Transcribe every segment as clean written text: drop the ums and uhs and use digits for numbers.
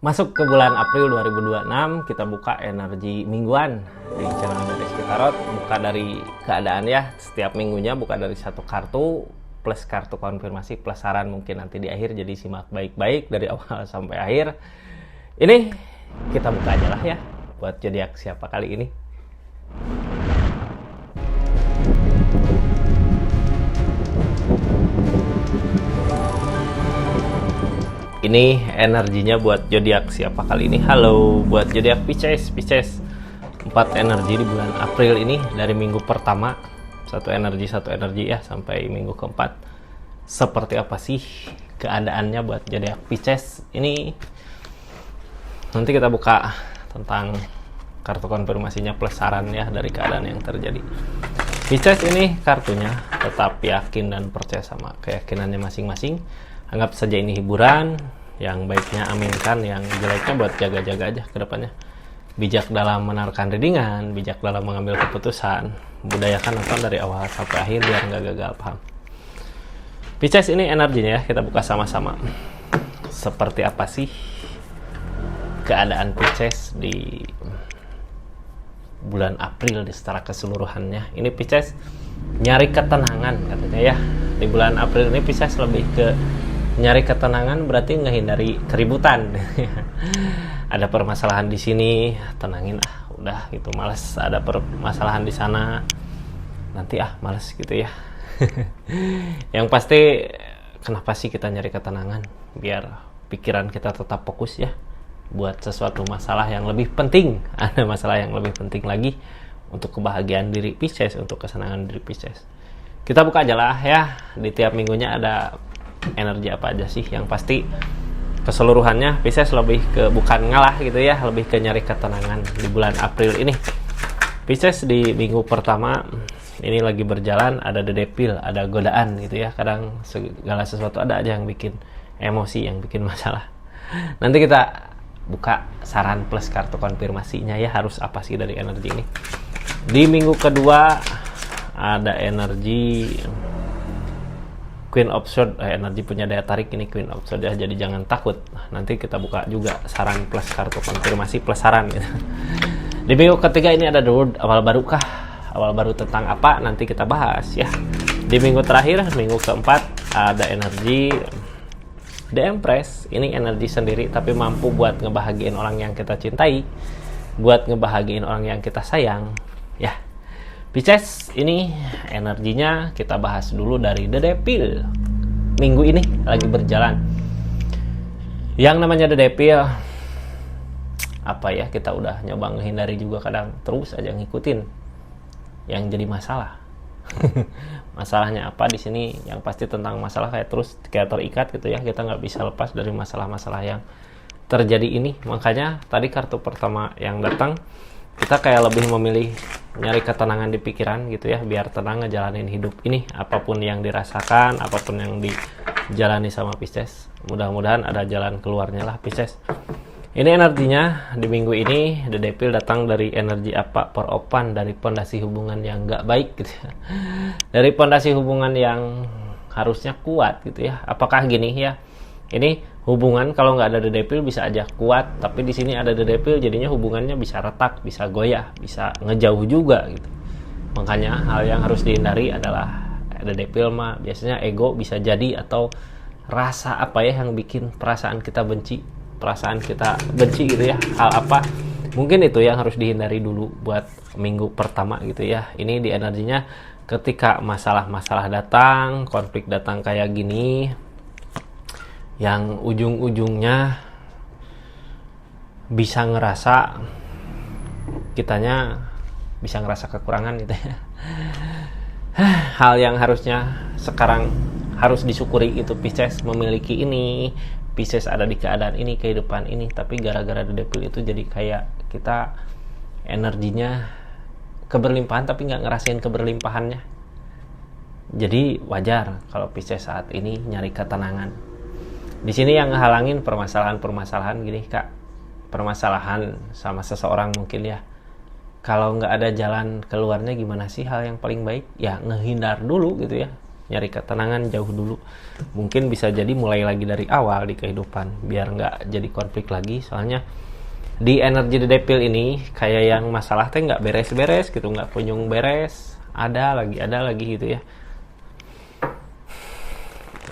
Masuk ke bulan April 2026, kita buka energi mingguan di channel Rizky Tarot. Buka dari keadaan ya, setiap minggunya buka dari satu kartu, plus kartu konfirmasi, plus saran mungkin nanti di akhir. Jadi simak baik-baik dari awal sampai akhir. Ini kita buka aja lah ya, buat zodiak siapa kali ini. Ini energinya buat zodiak siapa kali ini. Halo buat zodiak Pisces. 4 energi di bulan April ini dari minggu pertama. Satu energi ya sampai minggu keempat. Seperti apa sih keadaannya buat zodiak Pisces ini? Nanti kita buka tentang kartu konfirmasinya plus saran ya dari keadaan yang terjadi. Pisces ini kartunya tetap yakin dan percaya sama keyakinannya masing-masing. Anggap saja ini hiburan, yang baiknya aminkan, yang jeleknya buat jaga-jaga aja ke depannya. Bijak dalam menaruhkan readingan, bijak dalam mengambil keputusan, budayakan nonton dari awal sampai akhir biar nggak gagal paham. Pisces ini energinya ya, kita buka sama-sama. Seperti apa sih keadaan Pisces di bulan April secara keseluruhannya? Ini Pisces nyari ketenangan katanya ya. Di bulan April ini Pisces lebih ke nyari ketenangan, berarti ngehindari keributan. Ada permasalahan di sini, tenangin udah gitu, males ada permasalahan di sana, nanti males gitu ya. Yang pasti kenapa sih kita nyari ketenangan? Biar pikiran kita tetap fokus ya buat sesuatu masalah yang lebih penting. Ada masalah yang lebih penting lagi untuk kebahagiaan diri Pisces, untuk kesenangan diri Pisces. Kita buka aja lah ya, di tiap minggunya ada energi apa aja sih. Yang pasti keseluruhannya Pisces lebih ke bukan ngalah gitu ya, lebih ke nyari ketenangan di bulan April ini. Pisces di minggu pertama ini lagi berjalan, ada dedepil, ada godaan gitu ya. Kadang segala sesuatu ada aja yang bikin emosi, yang bikin masalah. Nanti kita buka saran plus kartu konfirmasinya ya, harus apa sih dari energi ini. Di minggu kedua ada energi Queen of Swords, energi punya daya tarik ini Queen of Swords ya, jadi jangan takut. Nanti kita buka juga saran plus kartu konfirmasi plus saran gitu. Di minggu ketiga ini ada The World, awal baru kah? Awal baru tentang apa? Nanti kita bahas ya. Di minggu terakhir, minggu keempat, ada energi The Empress. Ini energi sendiri tapi mampu buat ngebahagiain orang yang kita cintai, buat ngebahagiain orang yang kita sayang ya. Pisces ini energinya kita bahas dulu dari The Devil. Minggu ini lagi berjalan. Yang namanya The Devil, apa ya, kita udah nyoba menghindari juga, kadang terus aja ngikutin yang jadi masalah. Masalahnya apa di sini? Yang pasti tentang masalah kayak terikat gitu ya. Kita nggak bisa lepas dari masalah-masalah yang terjadi ini. Makanya tadi kartu pertama yang datang, kita kayak lebih memilih nyari ketenangan di pikiran gitu ya, biar tenang ngejalanin hidup ini. Apapun yang dirasakan, apapun yang dijalani sama Pisces, mudah-mudahan ada jalan keluarnya lah Pisces. Ini energinya di minggu ini, The Devil datang dari energi apa? Peropan, dari pondasi hubungan yang nggak baik gitu ya. Dari pondasi hubungan yang harusnya kuat gitu ya. Apakah gini ya? Ini hubungan kalau nggak ada The Devil bisa aja kuat, tapi di sini ada The Devil jadinya hubungannya bisa retak, bisa goyah, bisa ngejauh juga gitu. Makanya hal yang harus dihindari adalah The Devil mah biasanya ego bisa jadi, atau rasa apa ya yang bikin perasaan kita benci gitu ya. Hal apa? Mungkin itu yang harus dihindari dulu buat minggu pertama gitu ya. Ini di energinya ketika masalah-masalah datang, konflik datang kayak gini, yang ujung-ujungnya bisa ngerasa kekurangan gitu ya. Hal yang harusnya sekarang harus disyukuri itu Pisces memiliki ini, Pisces ada di keadaan ini, kehidupan ini, tapi gara-gara The Devil itu jadi kayak kita energinya keberlimpahan tapi nggak ngerasain keberlimpahannya. Jadi wajar kalau Pisces saat ini nyari ketenangan. Di sini yang ngehalangin permasalahan gini Kak, permasalahan sama seseorang mungkin ya. Kalau nggak ada jalan keluarnya, gimana sih hal yang paling baik? Ya ngehindar dulu gitu ya. nyari ketenangan jauh dulu. Mungkin bisa jadi mulai lagi dari awal di kehidupan biar nggak jadi konflik lagi. Soalnya di energi The Devil ini kayak yang masalah teh nggak beres-beres gitu, nggak kunjung beres, ada lagi gitu ya.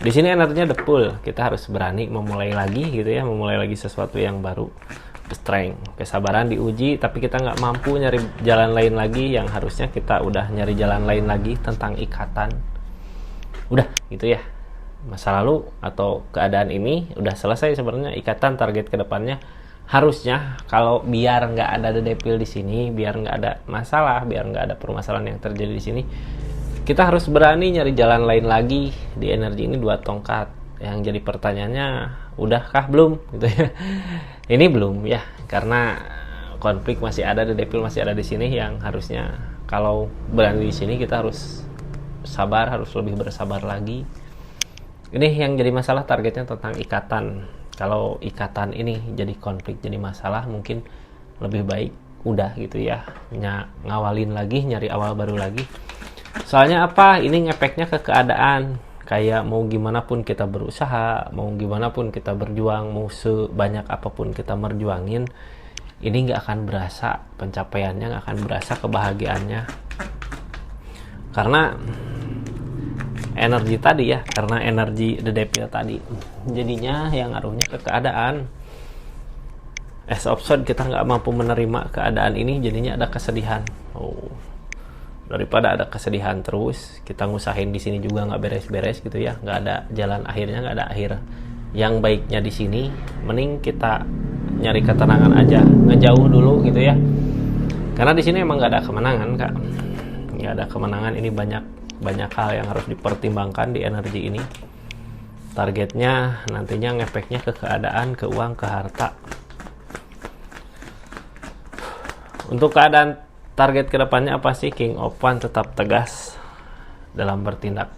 Di sini energinya the full, kita harus berani memulai lagi gitu ya, memulai lagi sesuatu yang baru. Strength, kesabaran diuji, tapi kita nggak mampu nyari jalan lain lagi yang harusnya kita udah nyari jalan lain lagi tentang ikatan. Udah gitu ya, masa lalu atau keadaan ini udah selesai sebenarnya. Ikatan target kedepannya harusnya kalau biar nggak ada The Devil di sini, biar nggak ada masalah, biar nggak ada permasalahan yang terjadi di sini, kita harus berani nyari jalan lain lagi di energi ini 2 tongkat. Yang jadi pertanyaannya, udahkah belum gitu ya? Ini belum ya, karena konflik masih ada, The Devil masih ada di sini, yang harusnya kalau berani di sini kita harus sabar, harus lebih bersabar lagi. Ini yang jadi masalah targetnya tentang ikatan. Kalau ikatan ini jadi konflik, jadi masalah, mungkin lebih baik udah gitu ya, ngawalin lagi, nyari awal baru lagi. Soalnya apa? Ini ngefeknya ke keadaan. Kayak mau gimana pun kita berusaha, mau gimana pun kita berjuang, mau sebanyak apapun kita merjuangin, ini nggak akan berasa pencapaiannya, nggak akan berasa kebahagiaannya. Karena energi tadi ya, karena energi The Devil tadi, jadinya yang ngaruhnya ke keadaan. As option kita nggak mampu menerima keadaan ini, jadinya ada kesedihan. Daripada ada kesedihan terus, kita ngusahin di sini juga nggak beres-beres gitu ya, nggak ada jalan akhirnya, nggak ada akhir. Yang baiknya di sini, mending kita nyari ketenangan aja, ngejauh dulu gitu ya. Karena di sini emang nggak ada kemenangan kak, nggak ada kemenangan. Ini banyak hal yang harus dipertimbangkan di energi ini. Targetnya nantinya ngefeknya ke keadaan, ke uang, ke harta. Untuk keadaan target kedepannya apa sih? King of Wands tetap tegas dalam bertindak.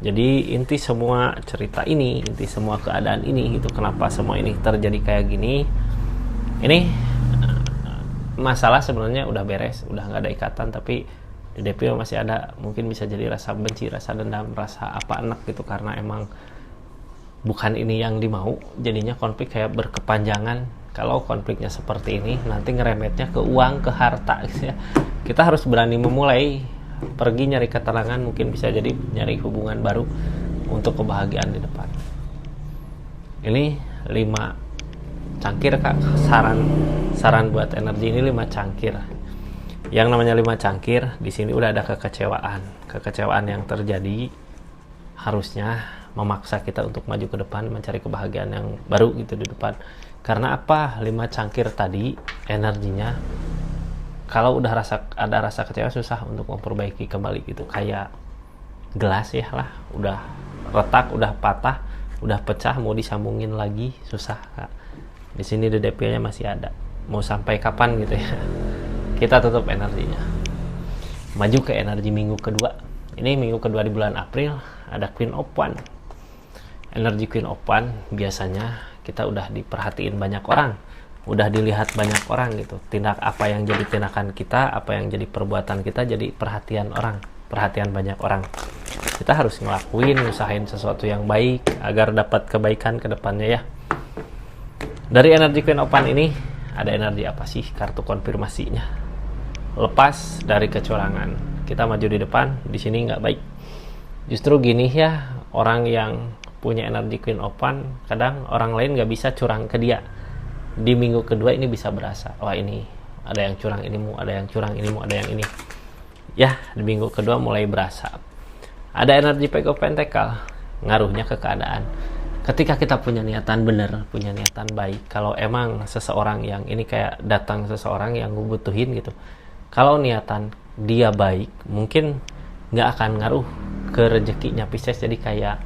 Jadi inti semua cerita ini, inti semua keadaan ini gitu, kenapa semua ini terjadi kayak gini, ini masalah sebenarnya udah beres, udah nggak ada ikatan, tapi di Devil masih ada. Mungkin bisa jadi rasa benci, rasa dendam, rasa apa enak gitu, karena emang bukan ini yang dimau, jadinya konflik kayak berkepanjangan. Kalau konfliknya seperti ini, nanti ngeremetnya ke uang, ke harta gitu ya. Kita harus berani memulai, pergi nyari ketenangan, mungkin bisa jadi nyari hubungan baru untuk kebahagiaan di depan. Ini 5 cangkir kak, saran buat energi ini 5 cangkir. Yang namanya 5 cangkir, di sini udah ada kekecewaan yang terjadi, harusnya memaksa kita untuk maju ke depan, mencari kebahagiaan yang baru gitu di depan. Karena apa? 5 cangkir tadi energinya, kalau udah ada rasa kecewa, susah untuk memperbaiki kembali gitu. Kayak gelas ya lah, udah retak, udah patah, udah pecah, mau disambungin lagi susah kak. Di sini The Devil-nya masih ada. Mau sampai kapan gitu ya? Kita tutup energinya. Maju ke energi minggu kedua. Ini minggu kedua di bulan April, ada Queen of Wands. Energi Queen of Wands biasanya kita udah diperhatiin banyak orang, udah dilihat banyak orang gitu. Tindak apa yang jadi tindakan kita, apa yang jadi perbuatan kita, jadi perhatian orang, perhatian banyak orang. Kita harus ngelakuin, usahain sesuatu yang baik agar dapat kebaikan ke depannya ya. Dari energi Queen of Wands ini, ada energi apa sih kartu konfirmasinya? Lepas dari kecurangan, kita maju di depan, di sini nggak baik. Justru gini ya, orang yang punya energi Queen of Wands, kadang orang lain nggak bisa curang ke dia. Di minggu kedua ini bisa berasa, wah ini ada yang curang inimu, ada yang curang inimu, ada yang ini. Ya, di minggu kedua mulai berasa. Ada energi Page of Pentacles, ngaruhnya ke keadaan. Ketika kita punya niatan benar, punya niatan baik, kalau emang seseorang yang ini kayak datang seseorang yang ngebutuhin gitu, kalau niatan dia baik, mungkin nggak akan ngaruh ke rezekinya Pisces. Jadi kayak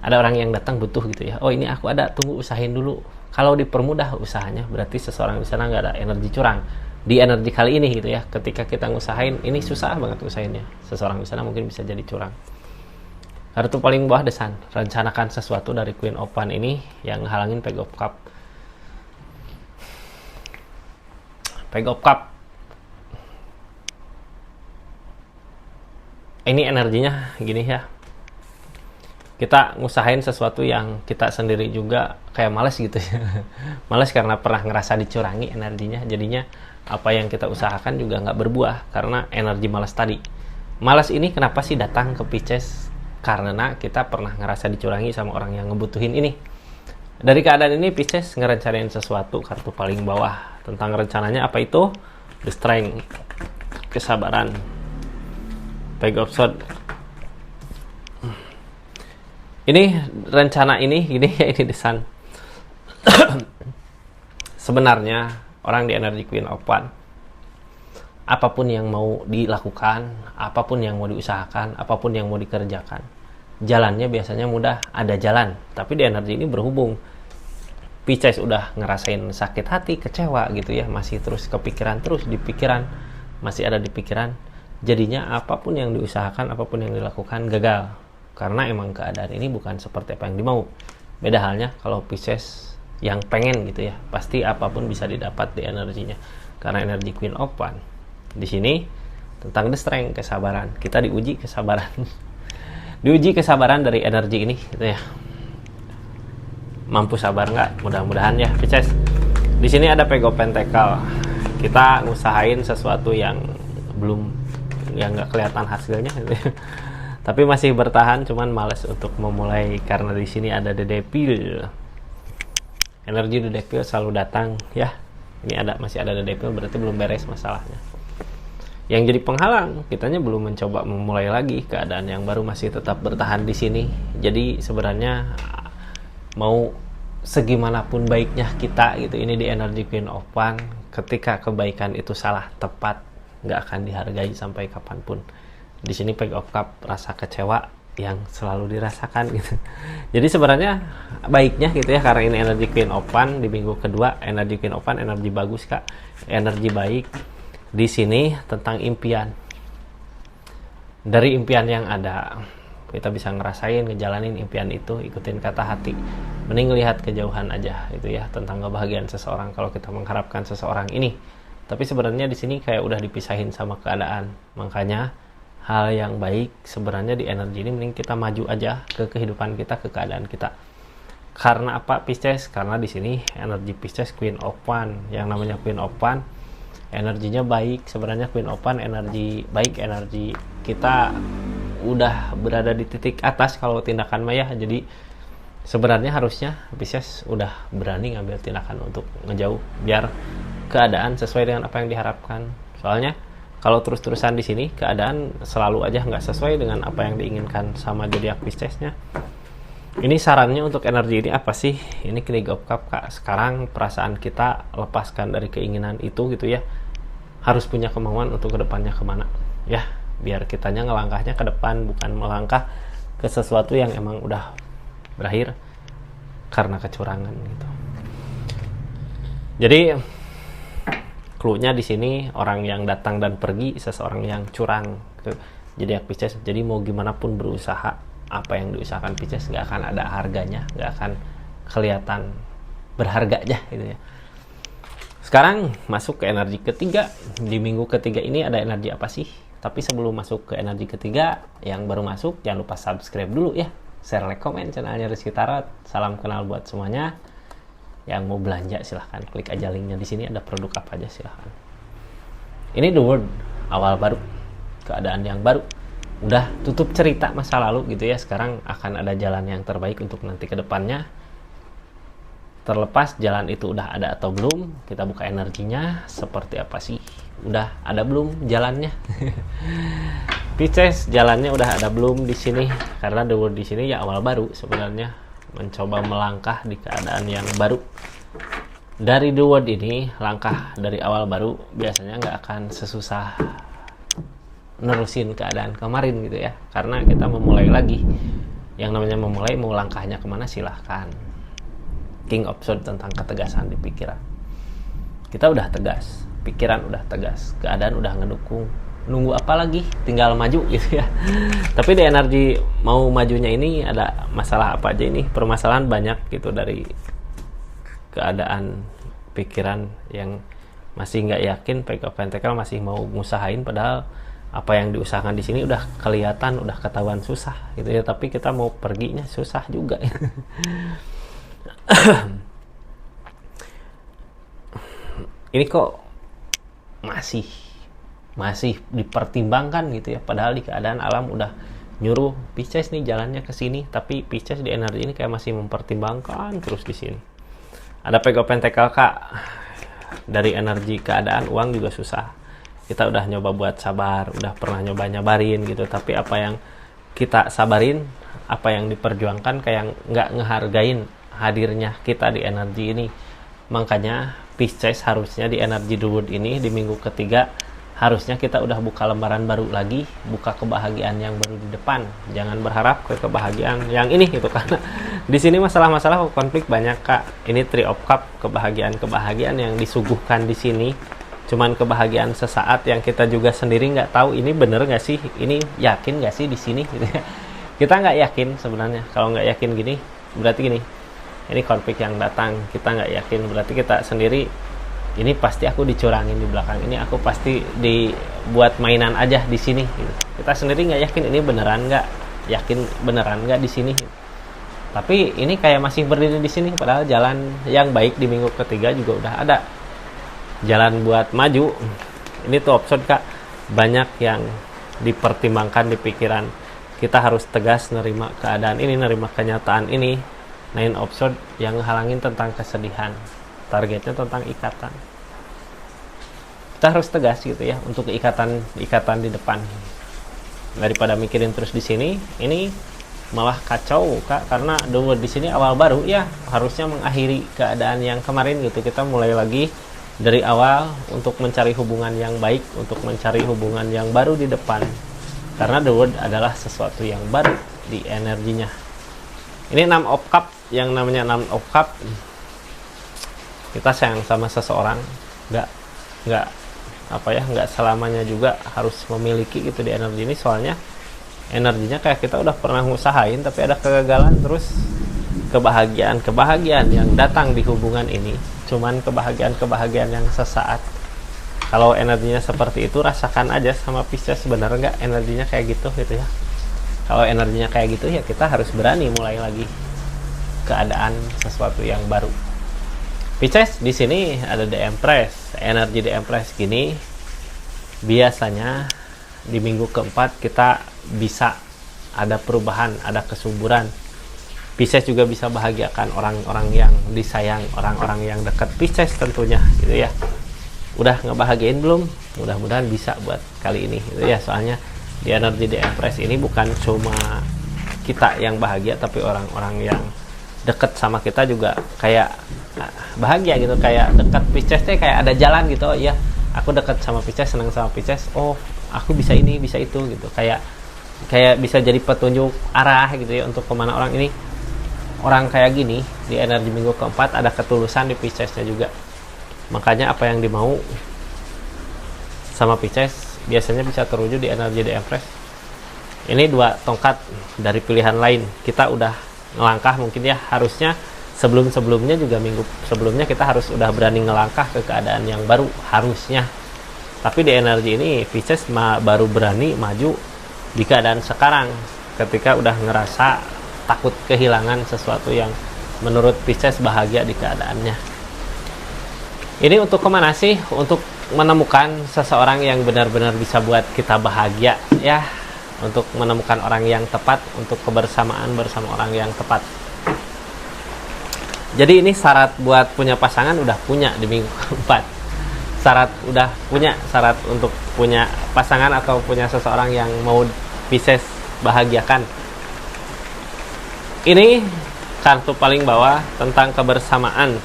ada orang yang datang butuh gitu ya, oh ini aku ada, tunggu usahain dulu. Kalau dipermudah usahanya, berarti seseorang di sana nggak ada energi curang. Di energi kali ini gitu ya, ketika kita ngusahain, ini susah banget usahainnya, seseorang di sana mungkin bisa jadi curang. Kartu paling bawah The Sun, rencanakan sesuatu dari Queen of Wands ini yang halangin Page of Cups. Page of Cups ini energinya gini ya, kita ngusahain sesuatu yang kita sendiri juga kayak males gitu ya. Males karena pernah ngerasa dicurangi energinya, jadinya apa yang kita usahakan juga nggak berbuah karena energi malas tadi. Malas ini kenapa sih datang ke Pisces? Karena kita pernah ngerasa dicurangi sama orang yang ngebutuhin ini. Dari keadaan ini Pisces ngerencanain sesuatu, kartu paling bawah. Tentang rencananya apa itu? The Strength, kesabaran. Page of Swords. Ini rencana ini gini ya, ini The Sun. Sebenarnya orang di energi Queen of Wands, apapun yang mau dilakukan, apapun yang mau diusahakan, apapun yang mau dikerjakan, jalannya biasanya mudah, ada jalan. Tapi di energi ini berhubung Pisces udah ngerasain sakit hati, kecewa gitu ya, masih terus kepikiran, terus di pikiran, masih ada di pikiran, jadinya apapun yang diusahakan, apapun yang dilakukan gagal. Karena emang keadaan ini bukan seperti apa yang dimau. Beda halnya kalau Pisces yang pengen gitu ya, pasti apapun bisa didapat di energinya. Karena energi Queen of Wands di sini tentang the strength, kesabaran. Kita diuji kesabaran. Diuji kesabaran dari energi ini gitu ya. Mampu sabar nggak? Mudah-mudahan ya Pisces. Di sini ada Page of Pentacles. Kita ngusahain sesuatu yang nggak kelihatan hasilnya gitu ya. Tapi masih bertahan, cuman males untuk memulai karena di sini ada The Devil. Energi The Devil selalu datang ya. Ini masih ada The Devil, berarti belum beres masalahnya. Yang jadi penghalang, kitanya belum mencoba memulai lagi, keadaan yang baru masih tetap bertahan di sini. Jadi sebenarnya mau segimanapun baiknya kita gitu, ini di energi Queen of Wands, ketika kebaikan itu salah tepat, nggak akan dihargai sampai kapanpun. Di sini Page of Cups, rasa kecewa yang selalu dirasakan gitu. Jadi sebenarnya baiknya gitu ya, karena ini energi Queen of Wands di minggu kedua, energi Queen of Wands energi bagus Kak, energi baik. Di sini tentang impian. Dari impian yang ada, kita bisa ngerasain, ngejalanin impian itu, ikutin kata hati. Mending lihat kejauhan aja gitu ya, tentang kebahagiaan seseorang kalau kita mengharapkan seseorang ini. Tapi sebenarnya di sini kayak udah dipisahin sama keadaan. Makanya hal yang baik sebenarnya di energi ini mending kita maju aja ke kehidupan kita, ke keadaan kita. Karena apa Pisces? Karena di sini energi Pisces Queen of Wands. Yang namanya Queen of Wands energinya baik. Sebenarnya Queen of Wands energi baik, energi kita udah berada di titik atas kalau tindakan Maya. Jadi sebenarnya harusnya Pisces udah berani ngambil tindakan untuk ngejauh biar keadaan sesuai dengan apa yang diharapkan. Soalnya kalau terus-terusan di sini keadaan selalu aja nggak sesuai dengan apa yang diinginkan sama zodiak Piscesnya. Ini sarannya untuk energi ini apa sih? Ini King of Cups Kak. Sekarang perasaan kita lepaskan dari keinginan itu gitu ya. Harus punya kemauan untuk kedepannya kemana ya. Biar kitanya ngelangkahnya ke depan, bukan melangkah ke sesuatu yang emang udah berakhir karena kecurangan gitu. Jadi clue-nya di sini orang yang datang dan pergi, seseorang yang curang ke zodiak Pisces. Jadi mau gimana pun berusaha, apa yang diusahakan Pisces nggak akan ada harganya, nggak akan kelihatan berharganya gitu ya. Sekarang masuk ke energi ketiga. Di minggu ketiga ini ada energi apa sih? Tapi sebelum masuk ke energi ketiga, yang baru masuk jangan lupa subscribe dulu ya, share, like, komen channelnya Rizky Tarot. Salam kenal buat semuanya. Yang mau belanja silahkan klik aja linknya di sini, ada produk apa aja silahkan. Ini The World, awal baru, keadaan yang baru. Udah tutup cerita masa lalu gitu ya, sekarang akan ada jalan yang terbaik untuk nanti ke depannya. Terlepas jalan itu udah ada atau belum, kita buka energinya seperti apa sih? Udah ada belum jalannya? Pisces jalannya udah ada belum di sini? Karena The World di sini ya awal baru sebenarnya. Mencoba melangkah di keadaan yang baru. Dari The World ini, langkah dari awal baru biasanya nggak akan sesusah nerusin keadaan kemarin gitu ya, karena kita memulai lagi. Yang namanya memulai, mau langkahnya kemana silahkan. King of Swords tentang ketegasan di pikiran. Kita udah tegas, pikiran udah tegas, keadaan udah ngedukung. Nunggu apa lagi? Tinggal maju gitu ya. Tapi di energi mau majunya ini ada masalah apa aja ini? Permasalahan banyak gitu, dari keadaan pikiran yang masih nggak yakin. Page of Pentacles masih mau ngusahain, padahal Apa yang diusahakan di sini udah kelihatan, udah ketahuan susah gitu ya, tapi kita mau perginya susah juga. Ini kok masih dipertimbangkan gitu ya, padahal di keadaan alam udah nyuruh Pisces nih jalannya ke sini, tapi Pisces di energi ini kayak masih mempertimbangkan terus di sini. Ada Page of Pentacle Kak. Dari energi keadaan uang juga susah. Kita udah nyoba buat sabar, udah pernah nyoba nyabarin gitu, tapi apa yang kita sabarin, apa yang diperjuangkan kayak nggak ngehargain hadirnya kita di energi ini. Makanya Pisces harusnya di energi The Wood ini di minggu ketiga harusnya kita udah buka lembaran baru lagi, buka kebahagiaan yang baru di depan. Jangan berharap ke kebahagiaan yang ini gitu, karena di sini masalah-masalah konflik banyak Kak. Ini Three of Cup, kebahagiaan yang disuguhkan di sini cuman kebahagiaan sesaat yang kita juga sendiri nggak tahu ini bener nggak sih, ini yakin nggak sih di sini gitu ya. Kita nggak yakin sebenarnya. Kalau nggak yakin gini berarti gini, ini konflik yang datang kita nggak yakin, berarti kita sendiri ini pasti aku dicurangin di belakang, ini aku pasti dibuat mainan aja di sini gitu. Kita sendiri nggak yakin ini beneran nggak, yakin beneran nggak di sini gitu. Tapi ini kayak masih berdiri di sini, padahal jalan yang baik di minggu ketiga juga udah ada jalan buat maju. Ini tuh option Kak, banyak yang dipertimbangkan di pikiran. Kita harus tegas nerima keadaan ini, nerima kenyataan ini. Nine of Swords yang halangin tentang kesedihan, targetnya tentang ikatan. Kita harus tegas gitu ya untuk ikatan di depan, daripada mikirin terus di sini. Ini malah kacau Kak, karena dulu di sini awal baru ya, harusnya mengakhiri keadaan yang kemarin gitu. Kita mulai lagi dari awal untuk mencari hubungan yang baik, untuk mencari hubungan yang baru di depan, karena The World adalah sesuatu yang baru di energinya. Ini 6 of Cup, yang namanya 6 of Cup, kita sayang sama seseorang, nggak selamanya juga harus memiliki gitu di energi ini. Soalnya energinya kayak kita udah pernah ngusahain tapi ada kegagalan, terus kebahagiaan yang datang di hubungan ini cuman kebahagiaan yang sesaat. Kalau energinya seperti itu, rasakan aja sama Pisces, bener nggak energinya kayak gitu ya. Kalau energinya kayak gitu ya kita harus berani mulai lagi keadaan sesuatu yang baru. Pisces di sini ada The Empress, energi The Empress gini. Biasanya di minggu keempat kita bisa ada perubahan, ada kesuburan. Pisces juga bisa bahagiakan orang-orang yang disayang, orang-orang yang dekat Pisces tentunya gitu ya. Udah ngebahagiain belum? Mudah-mudahan bisa buat kali ini gitu ya. Soalnya di energi The Empress ini bukan cuma kita yang bahagia, tapi orang-orang yang dekat sama kita juga kayak bahagia gitu, kayak dekat Pisces teh kayak ada jalan gitu. Oh iya, aku dekat sama Pisces, senang sama Pisces. Oh, aku bisa ini, bisa itu gitu. Kayak bisa jadi petunjuk arah gitu ya untuk kemana orang ini. Orang kayak gini di energi minggu keempat ada ketulusan di Piscesnya juga. Makanya apa yang dimau sama Pisces biasanya bisa terwujud di energi The Empress. Ini 2 tongkat dari pilihan lain. Kita udah ngelangkah mungkin ya, harusnya sebelumnya juga minggu sebelumnya kita harus udah berani ngelangkah ke keadaan yang baru harusnya. Tapi di energi ini Pisces baru berani maju di keadaan sekarang, ketika udah ngerasa takut kehilangan sesuatu yang menurut Pisces bahagia di keadaannya. Ini untuk kemana sih? Untuk menemukan seseorang yang benar-benar bisa buat kita bahagia ya, untuk menemukan orang yang tepat, untuk kebersamaan bersama orang yang tepat. Jadi ini syarat buat punya pasangan udah punya di minggu keempat. Syarat untuk punya pasangan atau punya seseorang yang mau Pisces bahagiakan. Ini kartu paling bawah tentang kebersamaan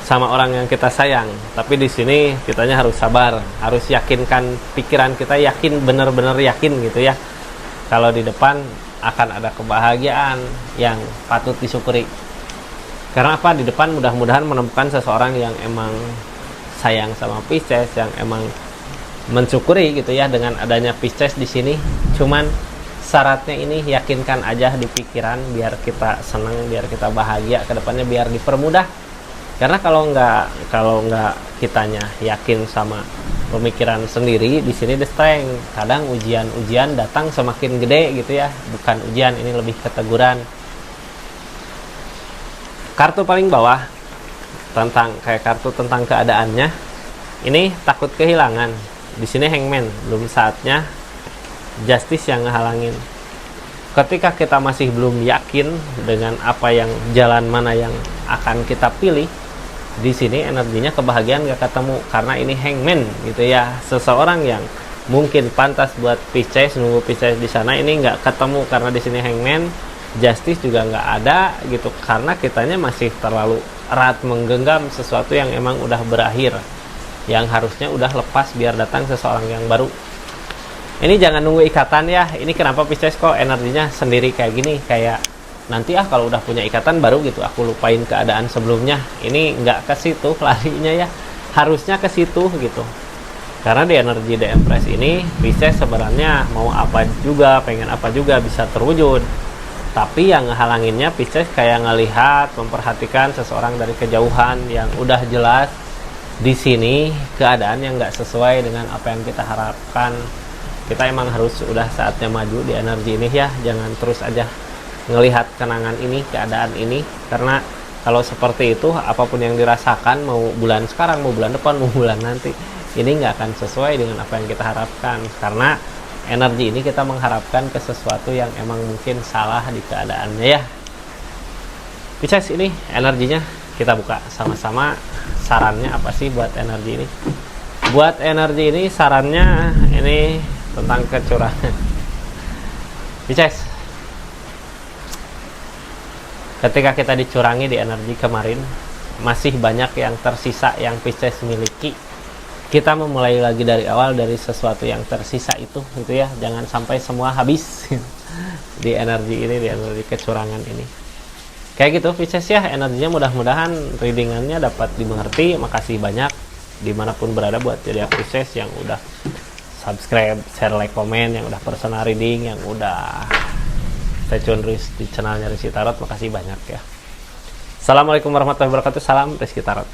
sama orang yang kita sayang. Tapi di sini kitanya harus sabar, harus yakinkan pikiran kita, yakin, benar-benar yakin gitu ya. Kalau di depan akan ada kebahagiaan yang patut disyukuri. Karena apa? Di depan mudah-mudahan menemukan seseorang yang emang sayang sama Pisces, yang emang mensyukuri gitu ya dengan adanya Pisces di sini. Cuman syaratnya ini yakinkan aja di pikiran biar kita senang, biar kita bahagia ke depannya, biar dipermudah. Karena kalau nggak kitanya yakin sama pemikiran sendiri. Di sini the strength. Kadang ujian-ujian datang semakin gede gitu ya, bukan ujian, ini lebih ke teguran. Kartu paling bawah tentang kayak kartu tentang keadaannya, ini takut kehilangan. Di sini hangman, belum saatnya. Justice yang ngehalangin. Ketika kita masih belum yakin dengan apa yang jalan mana yang akan kita pilih, di sini energinya kebahagiaan gak ketemu karena ini hangman gitu ya. Seseorang yang mungkin pantas buat Pisces, nunggu Pisces di sana, ini nggak ketemu karena di sini hangman. Justice juga nggak ada gitu karena kitanya masih terlalu erat menggenggam sesuatu yang emang udah berakhir, yang harusnya udah lepas biar datang seseorang yang baru. Ini jangan nunggu ikatan ya. Ini kenapa Pisces kok energinya sendiri kayak gini, kayak nanti kalau udah punya ikatan baru gitu aku lupain keadaan sebelumnya. Ini nggak ke situ larinya ya, harusnya ke situ gitu. Karena di energi The Empress ini Pisces sebenarnya mau apa juga, pengen apa juga bisa terwujud. Tapi yang ngehalanginnya Pisces kayak ngelihat, memperhatikan seseorang dari kejauhan yang udah jelas di sini keadaan yang nggak sesuai dengan apa yang kita harapkan. Kita emang harus udah saatnya maju di energi ini ya, jangan terus aja ngelihat kenangan ini, keadaan ini. Karena kalau seperti itu, apapun yang dirasakan, mau bulan sekarang, mau bulan depan, mau bulan nanti, ini nggak akan sesuai dengan apa yang kita harapkan. Karena energi ini kita mengharapkan ke sesuatu yang emang mungkin salah di keadaannya ya. Pisces, ini energinya kita buka sama-sama. Sarannya apa sih buat energi ini? Buat energi ini sarannya ini tentang kecurangan. Pisces, ketika kita dicurangi di energi kemarin, masih banyak yang tersisa yang Pisces miliki. Kita memulai lagi dari awal dari sesuatu yang tersisa itu gitu ya. Jangan sampai semua habis di energi ini, di energi kecurangan ini. Kayak gitu Pisces ya, energinya mudah-mudahan readingannya dapat dimengerti. Makasih banyak dimanapun berada buat jadi Pisces yang udah subscribe, share, like, komen, yang udah personal reading, yang udah stay tune di channelnya Rizky Tarot. Makasih banyak ya. Assalamualaikum warahmatullahi wabarakatuh. Salam Rizky Tarot.